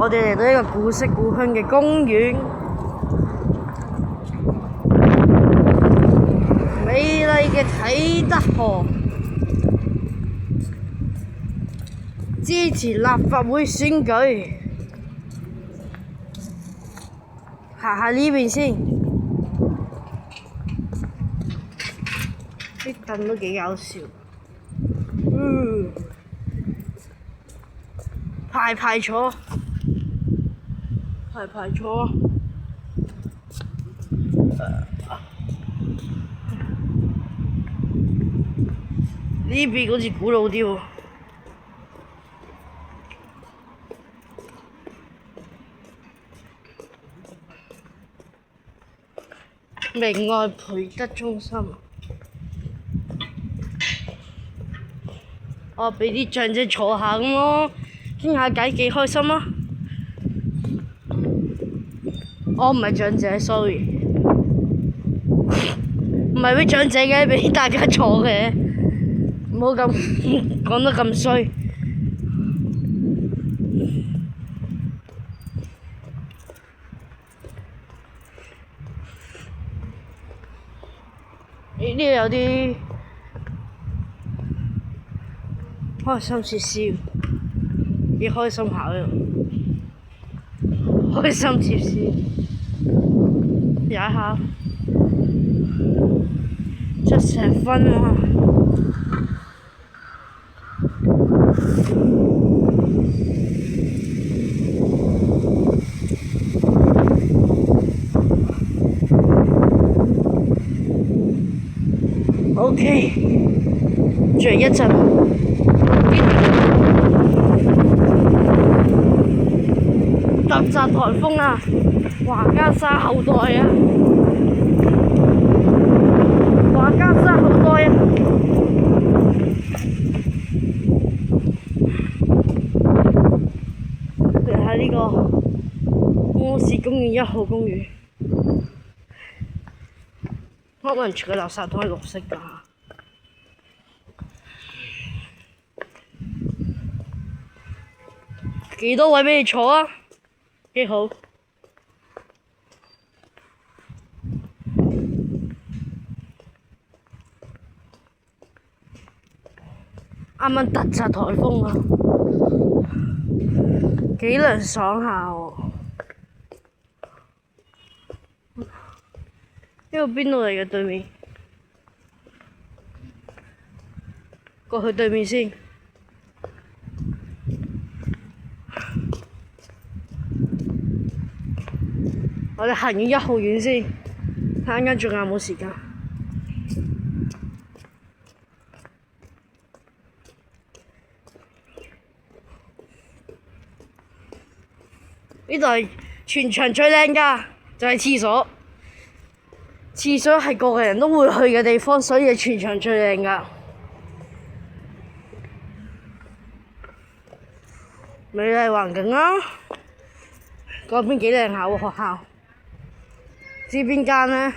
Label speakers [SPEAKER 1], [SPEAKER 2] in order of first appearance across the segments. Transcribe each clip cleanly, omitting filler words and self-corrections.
[SPEAKER 1] 我哋嚟到一個古色古香嘅公園，美麗嘅啟德河。支持立法會選舉，行下呢邊先。啲凳都幾搞笑，排排坐，排排坐。呢邊好似古老啲喎。明愛培德中心，我俾啲長者坐下咁咯，傾下偈幾開心啊！我唔係長者 ，sorry， 唔係俾長者嘅，俾大家坐嘅，唔好咁講得咁衰。呢度有啲開心設施，幾開心下喎！開心設施，踩下，7分啊！OK， 仲有一陣，突襲颱風啊！華家沙後代啊！華家沙後代啊！嚟下呢個柯士公園1號公園。可能全個垃圾桶係綠色㗎。幾多位俾你坐啊？幾好。啱啱突襲颱風啊，幾涼爽下喎。呢個邊度嚟嘅對面？過去對面先。我哋行完1號院先，睇下間仲有冇時間。呢度係全場最靚㗎，就係廁所。廁所係個個人都會去嘅地方，所以係全場最靚㗎。美麗環境啊！嗰邊幾靚下喎學校，知邊間呢？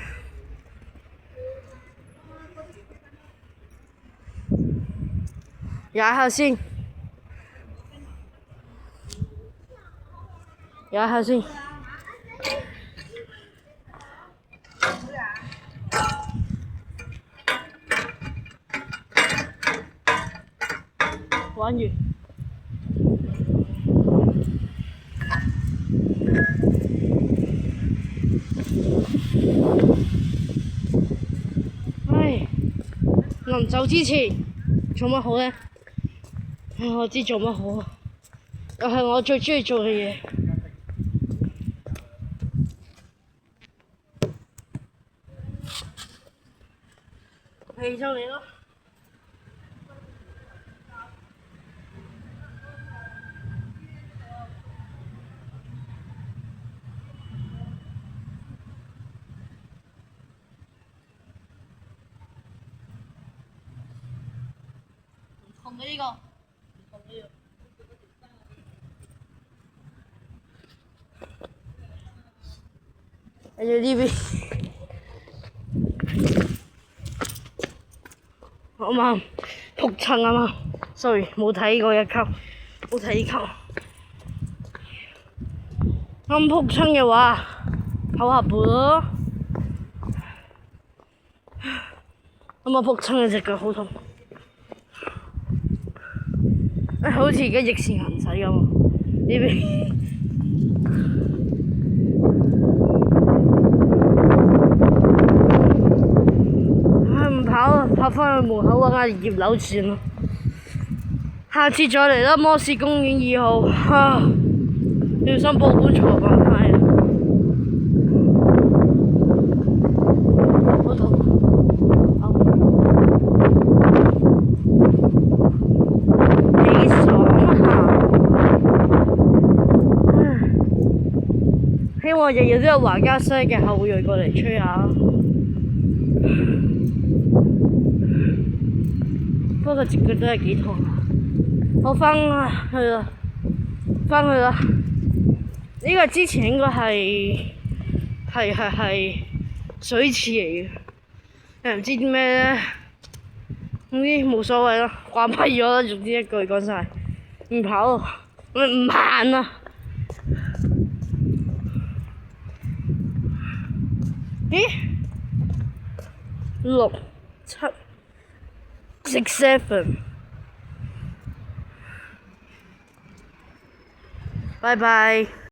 [SPEAKER 1] 踩下先，踩下先。玩完。唉，臨走之前做乜好呢？我知做乜好啊，又係我最鍾意做嘅嘢。起上嚟咯！同嘅呢個，同呢個。跟住呢邊，好嘛，仆親啊嘛 ，sorry 冇睇過一級，冇睇呢級。咁仆親嘅話，唞下背咯。咁啊仆親嘅隻腳好痛。好似而家逆時行駛咁，呢邊唔跑啦，跑返去門口揾阿葉柳算咯。下次再嚟啦，摩士公園2號小心保管裁判牌。好痛，幾爽希望日日都有華家西嘅後裔過嚟吹下。不過隻腳都係幾痛啊！我返去啦，呢個之前應該係水池嚟嘅，又唔知啲咩咧。總之冇所謂啦，慣跛咗啦。總之一句講晒，唔跑，唔行啊！咦？6、7、6、7，拜拜。